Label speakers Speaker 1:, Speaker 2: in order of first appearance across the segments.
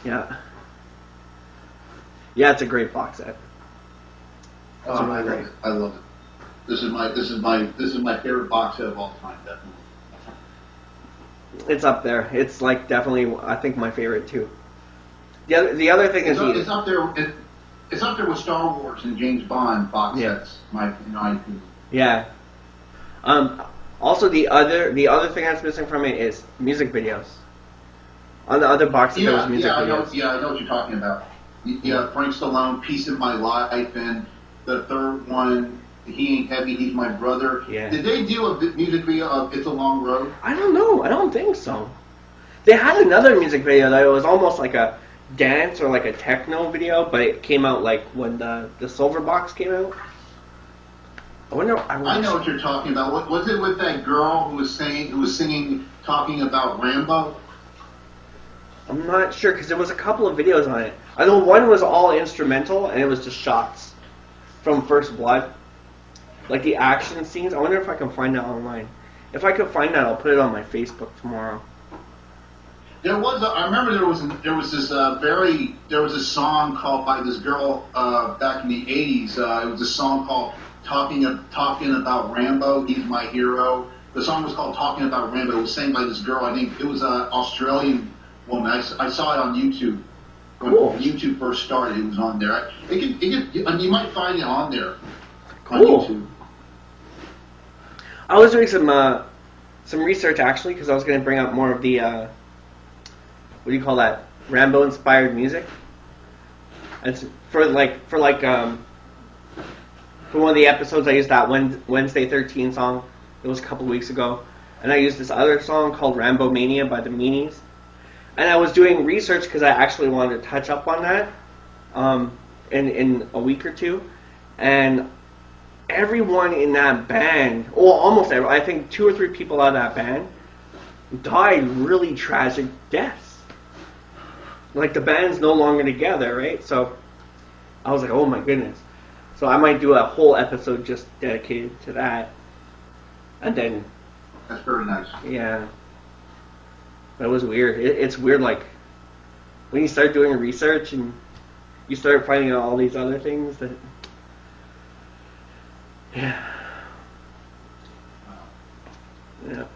Speaker 1: Yeah. Yeah, it's a great box set.
Speaker 2: Oh, I love it. I love it. This is my favorite box set of all time, definitely.
Speaker 1: It's up there. It's like definitely, I think, my favorite too. The other thing is
Speaker 2: it's up there. It's up there with Star Wars and James Bond box sets.
Speaker 1: Yeah. Also, the other thing that's missing from it is music videos. On the other box, there was music videos.
Speaker 2: I know what you're talking about. Yeah, Frank Stallone, Peace in My Life, and the third one, He Ain't Heavy, He's My Brother.
Speaker 1: Yeah.
Speaker 2: Did they do a music video of It's a Long Road?
Speaker 1: I don't know. I don't think so. They had another music video that was almost like a dance or like a techno video, but it came out like when the silver box came out. I know
Speaker 2: what you're talking about. Was it with that girl who was singing, talking about Rambo?
Speaker 1: I'm not sure because there was a couple of videos on it. I know one was all instrumental and it was just shots from First Blood, like the action scenes. I wonder if I can find that online. If I could find that, I'll put it on my Facebook tomorrow.
Speaker 2: I remember there was a song called by this girl back in the '80s. It was a song called Talking About Rambo. He's my hero. The song was called Talking About Rambo. It was sang by this girl. I think it was an Australian woman. I saw it on YouTube when YouTube first started. It was on there. You might find it on there on YouTube.
Speaker 1: I was doing some research actually because I was going to bring up more of the what do you call that? Rambo inspired music. And for one of the episodes, I used that Wednesday 13 song. It was a couple weeks ago, and I used this other song called "RAMBOMANIA" by the Meanies. And I was doing research because I actually wanted to touch up on that in a week or two. And everyone in that band, well, almost everyone, I think 2 or 3 people out of that band died really tragic deaths. Like, the band's no longer together, right? So I was like, oh my goodness. So I might do a whole episode just dedicated to that. And then...
Speaker 2: That's very nice.
Speaker 1: Yeah. That was weird. It's weird, like, when you start doing research and you start finding out all these other things that... Yeah. Yeah.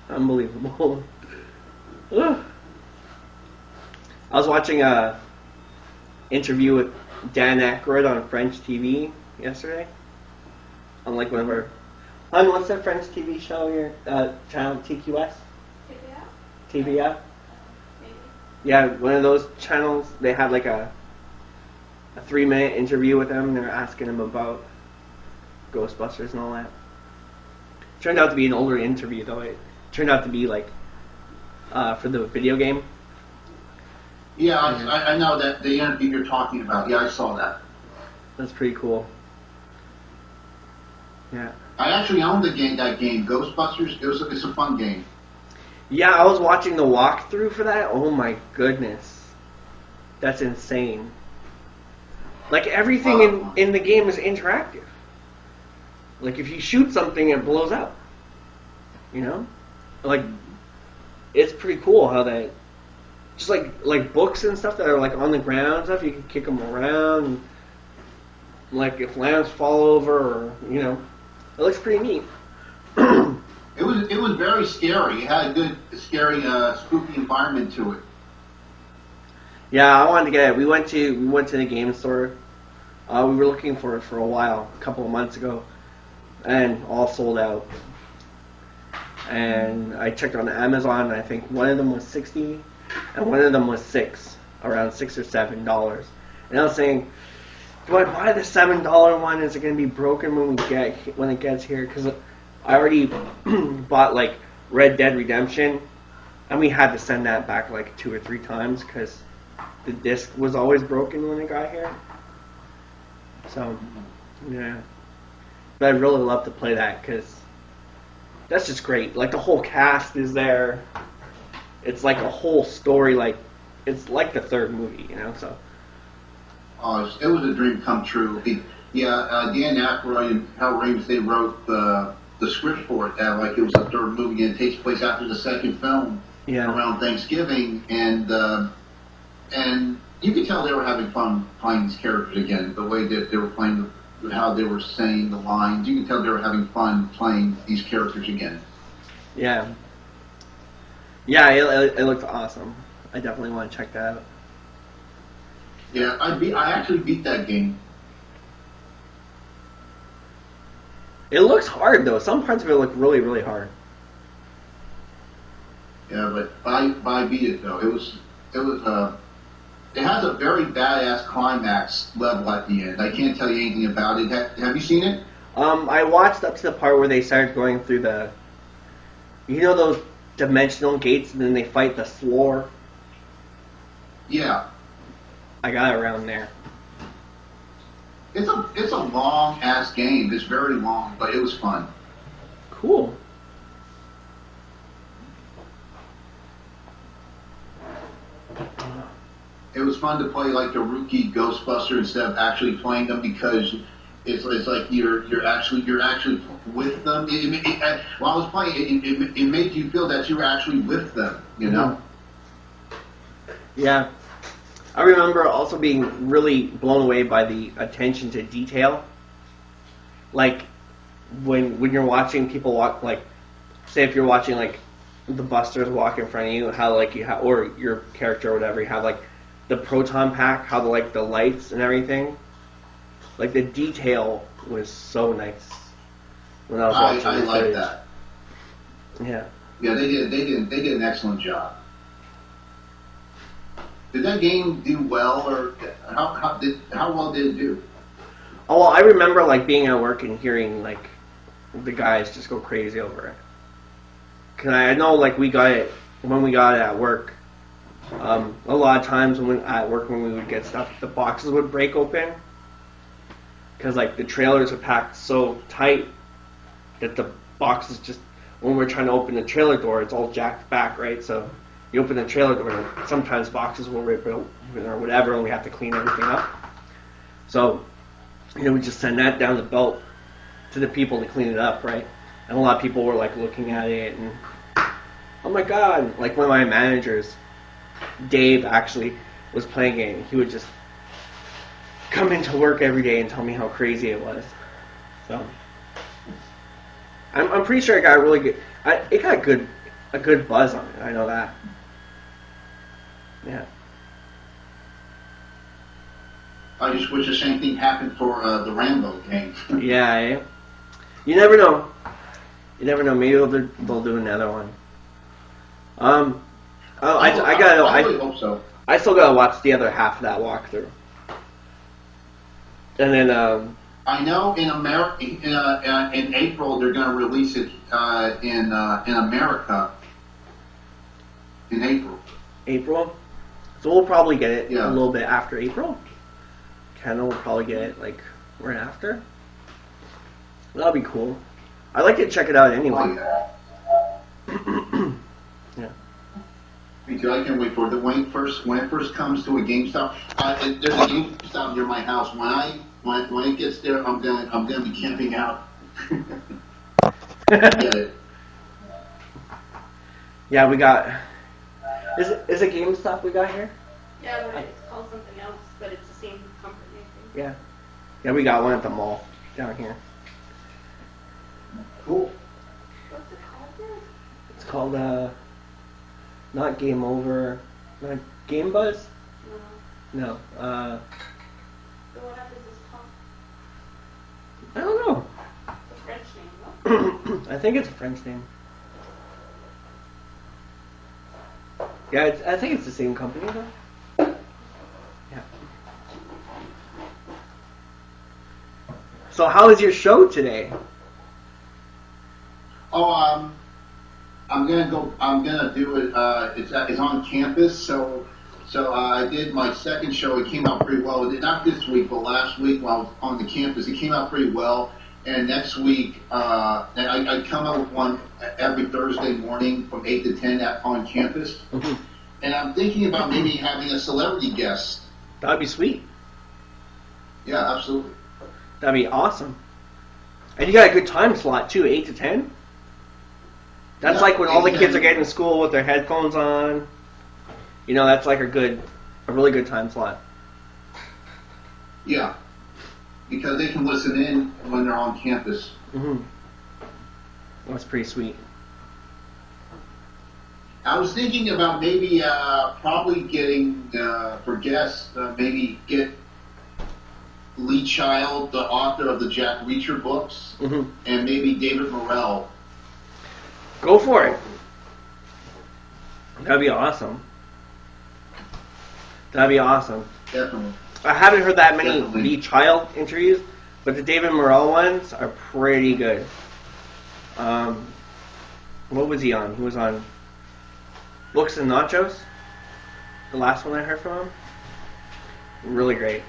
Speaker 1: Unbelievable. I was watching a interview with Dan Aykroyd on French TV yesterday. On like one of our... what's that French TV show here? Channel TQS? TVF? Yeah, one of those channels. They had like a 3-minute interview with him. They were asking him about Ghostbusters and all that. Turned out to be an older interview though. It turned out to be like for the video game.
Speaker 2: Yeah, I know that the interview you're talking about. Yeah, I saw that.
Speaker 1: That's pretty cool. Yeah.
Speaker 2: I actually owned that game, Ghostbusters. It's a fun game.
Speaker 1: Yeah, I was watching the walkthrough for that. Oh my goodness. That's insane. Like, everything in the game is interactive. Like, if you shoot something, it blows up. You know? Like, it's pretty cool how that... Just like books and stuff that are like on the ground and stuff, you can kick them around. And, like, if lamps fall over, or, you know... It looks pretty neat.
Speaker 2: It was very scary. It had a good, scary, spooky environment to it.
Speaker 1: Yeah, I wanted to get it. We went to the game store. We were looking for it for a while, a couple of months ago, and all sold out. And I checked on Amazon, and I think one of them was $60, and one of them was around $6 or $7. And I was saying, do I buy the $7 one? Is it going to be broken when it gets here? Because I already bought like Red Dead Redemption, and we had to send that back like 2 or 3 times because the disc was always broken when it got here. So, yeah. But I'd really love to play that because that's just great. Like, the whole cast is there. It's like a whole story. Like, it's like the third movie, you know? So.
Speaker 2: Oh, it was a dream come true. Dan Aykroyd and Hal Ramis, they wrote the script for it. Like it was the third movie, and it takes place after the second film.
Speaker 1: Yeah.
Speaker 2: around Thanksgiving, and you could tell they were having fun playing these characters again. The way that they were playing, how they were saying the lines, you could tell they were having fun playing these characters again.
Speaker 1: Yeah. Yeah, it looked awesome. I definitely want to check that out.
Speaker 2: Yeah, I actually beat that game.
Speaker 1: It looks hard though. Some parts of it look really, really hard.
Speaker 2: Yeah, but I beat it though. It has a very badass climax level at the end. I can't tell you anything about it. Have you seen it?
Speaker 1: I watched up to the part where they started going through those dimensional gates, and then they fight the floor.
Speaker 2: Yeah.
Speaker 1: I got around there.
Speaker 2: It's a long ass game. It's very long, but it was fun.
Speaker 1: Cool.
Speaker 2: It was fun to play like the rookie Ghostbuster instead of actually playing them, because it's like you're actually with them. While I was playing, it made you feel that you were actually with them. You know.
Speaker 1: Yeah. I remember also being really blown away by the attention to detail. Like when you're watching people walk, like say if you're watching like the Busters walk in front of you, how like you have, or your character or whatever, you have like the proton pack, how the lights and everything. Like the detail was so nice when I was watching.
Speaker 2: I like that.
Speaker 1: Yeah.
Speaker 2: Yeah, they did an excellent job. Did that game do well, or how well did it do?
Speaker 1: Oh, well, I remember like being at work and hearing like the guys just go crazy over it. Cause I know like when we got it at work, a lot of times when we would get stuff, the boxes would break open. Cause like the trailers are packed so tight that the boxes just, when we're trying to open the trailer door, it's all jacked back, right? So you open the trailer door, sometimes boxes will rip open or whatever, and we have to clean everything up. So, we just send that down the belt to the people to clean it up, right? And a lot of people were like looking at it and, oh my god, like one of my managers, Dave, actually was playing it, and he would just come into work every day and tell me how crazy it was. So, I'm pretty sure it got really good. It got a good buzz on it. I know that. Yeah.
Speaker 2: I just wish the same thing happened for the Rambo game.
Speaker 1: Yeah, eh? You never know. You never know. Maybe they'll do another one.
Speaker 2: I really hope so.
Speaker 1: I still gotta watch the other half of that walkthrough. And then
Speaker 2: I know in America, in April they're going to release it in America. In April.
Speaker 1: April. So we'll probably get it
Speaker 2: a
Speaker 1: little bit after April. Canada will probably get it like right after. That'll be cool. I'd like to check it out anyway.
Speaker 2: Oh, yeah.
Speaker 1: Yeah.
Speaker 2: Me too. I can't wait for it. When it first comes to a GameStop, there's a GameStop near my house. When it gets there, I'm gonna be camping out. Get it.
Speaker 1: Yeah, we got. Is it GameStop we got here?
Speaker 3: Yeah, but it's called something else, but it's the same company, I think.
Speaker 1: Yeah. Yeah, we got one at the mall down here.
Speaker 2: Cool.
Speaker 3: What's it called then?
Speaker 1: It's called not Game Over, not Game Buzz.
Speaker 3: No.
Speaker 1: No.
Speaker 3: So what is this called?
Speaker 1: I don't know.
Speaker 3: It's a French name, no?
Speaker 1: I think it's a French name. Yeah, I think it's the same company though. Yeah. So how was your show today?
Speaker 2: Oh, I'm gonna do it. It's on campus, so I did my second show. It came out pretty well. Not this week, but last week while I was on the campus, it came out pretty well. And next week, I come out with one every Thursday morning from 8 to 10 on campus.
Speaker 1: Mm-hmm.
Speaker 2: And I'm thinking about maybe having a celebrity guest.
Speaker 1: That'd be sweet.
Speaker 2: Yeah, absolutely.
Speaker 1: That'd be awesome. And you got a good time slot too, 8 to 10? That's like when all the kids are getting to school with their headphones on. You know, that's like a really good time slot.
Speaker 2: Yeah, because they can listen in when they're on campus.
Speaker 1: Mm-hmm. That's pretty sweet.
Speaker 2: I was thinking about maybe probably getting for guests, maybe get Lee Child, the author of the Jack Reacher books,
Speaker 1: Mm-hmm.
Speaker 2: and maybe David Morrell.
Speaker 1: Go for it. That'd be awesome. That'd be awesome.
Speaker 2: Definitely.
Speaker 1: I haven't heard that many
Speaker 2: Definitely.
Speaker 1: Lee Child interviews, but the David Morrell ones are pretty good. What was he on? He was on Books and Nachos. The last one I heard from him. Really great.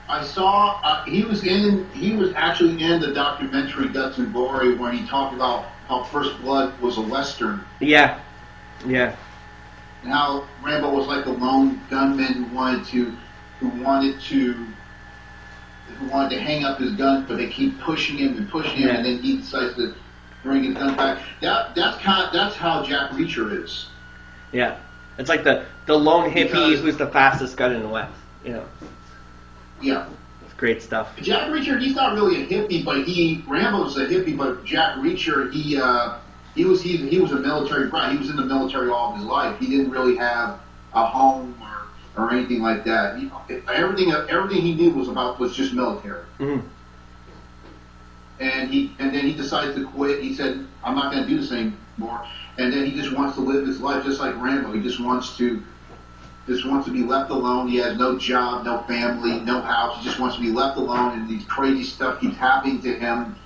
Speaker 2: I saw he was actually in the documentary Guts and Glory when he talked about how First Blood was a Western.
Speaker 1: Yeah. Yeah.
Speaker 2: And how Rambo was like a lone gunman who wanted to hang up his gun, but they keep pushing him,
Speaker 1: Yeah.
Speaker 2: and then he decides to bring his gun back. That's how Jack Reacher is.
Speaker 1: Yeah. It's like the lone hippie
Speaker 2: Because-
Speaker 1: who's the fastest gun in the West. You know.
Speaker 2: Yeah.
Speaker 1: It's great stuff.
Speaker 2: Jack Reacher, he's not really a hippie, but Rambo's a hippie, but Jack Reacher, he was a military brat. He was in the military all of his life. He didn't really have a home or anything like that. Everything he knew was just military.
Speaker 1: Mm-hmm.
Speaker 2: And then he decided to quit. He said, "I'm not going to do this anymore." And then he just wants to live his life just like Rambo. He just wants to be left alone. He has no job, no family, no house. He just wants to be left alone, and these crazy stuff keeps happening to him.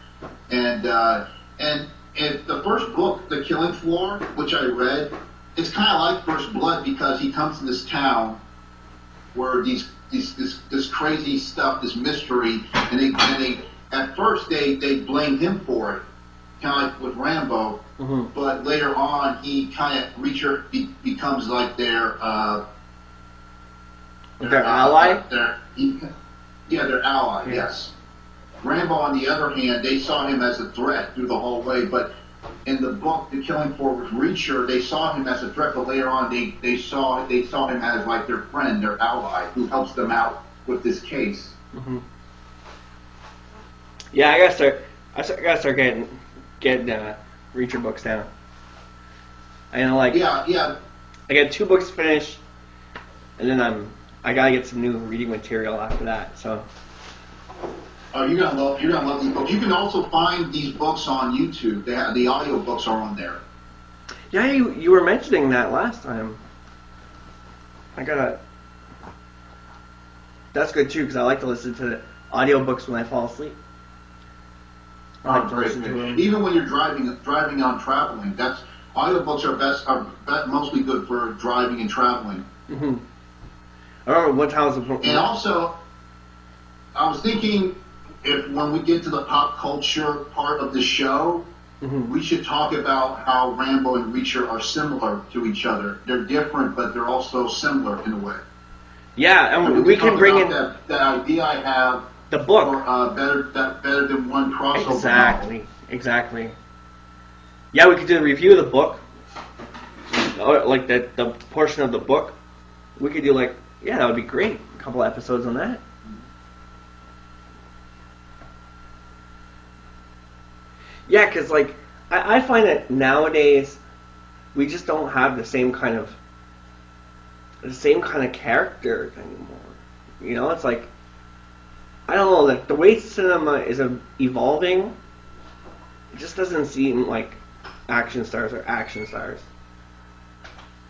Speaker 2: And the first book, The Killing Floor, which I read, it's kind of like First Blood because he comes to this town where this crazy stuff, this mystery, and they at first they blame him for it, kind of like with Rambo.
Speaker 1: Mm-hmm.
Speaker 2: But later on, he kind of Reacher becomes like their
Speaker 1: ally?
Speaker 2: Their ally.
Speaker 1: Yeah.
Speaker 2: Yes. Rambo, on the other hand, they saw him as a threat through the whole way. But in the book, The Killing Floor with Reacher, they saw him as a threat. But later on, they saw him as like their friend, their ally, who helps them out with this case.
Speaker 1: Mm-hmm. Yeah, I gotta start getting Reacher books down.
Speaker 2: Yeah.
Speaker 1: I got 2 books finished, and then I gotta get some new reading material after that. So.
Speaker 2: Oh, you're gonna love these books. You can also find these books on YouTube. The audio books are on there.
Speaker 1: Yeah, you were mentioning that last time. That's good too, because I like to listen to the audiobooks when I fall asleep. I like to listen to them.
Speaker 2: Even when you're driving on traveling, audiobooks are mostly good for driving and traveling.
Speaker 1: Mm-hmm. I remember one time
Speaker 2: And also, I was thinking, when we get to the pop culture part of the show,
Speaker 1: mm-hmm.
Speaker 2: we should talk about how Rambo and Reacher are similar to each other. They're different, but they're also similar in a way.
Speaker 1: Yeah, and we can bring in
Speaker 2: that idea I have.
Speaker 1: The book.
Speaker 2: Or better than one crossover.
Speaker 1: Exactly. Yeah, we could do a review of the book, like the portion of the book. We could do that would be great. A couple episodes on that. Yeah, because I find that nowadays we just don't have the same kind of character anymore. You know, it's like, I don't know, the way cinema is evolving, it just doesn't seem like action stars are action stars.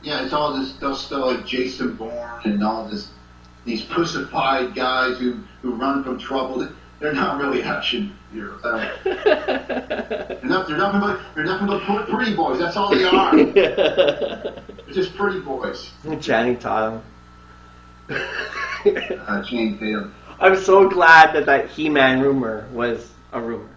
Speaker 2: Yeah, it's all this stuff like Jason Bourne and all these pussified guys who run from trouble. They're not really action heroes. They're nothing but pretty boys. That's all they are. They're just pretty boys.
Speaker 1: Channing Tatum.
Speaker 2: Channing Tatum.
Speaker 1: I'm so glad that He-Man rumor was a rumor.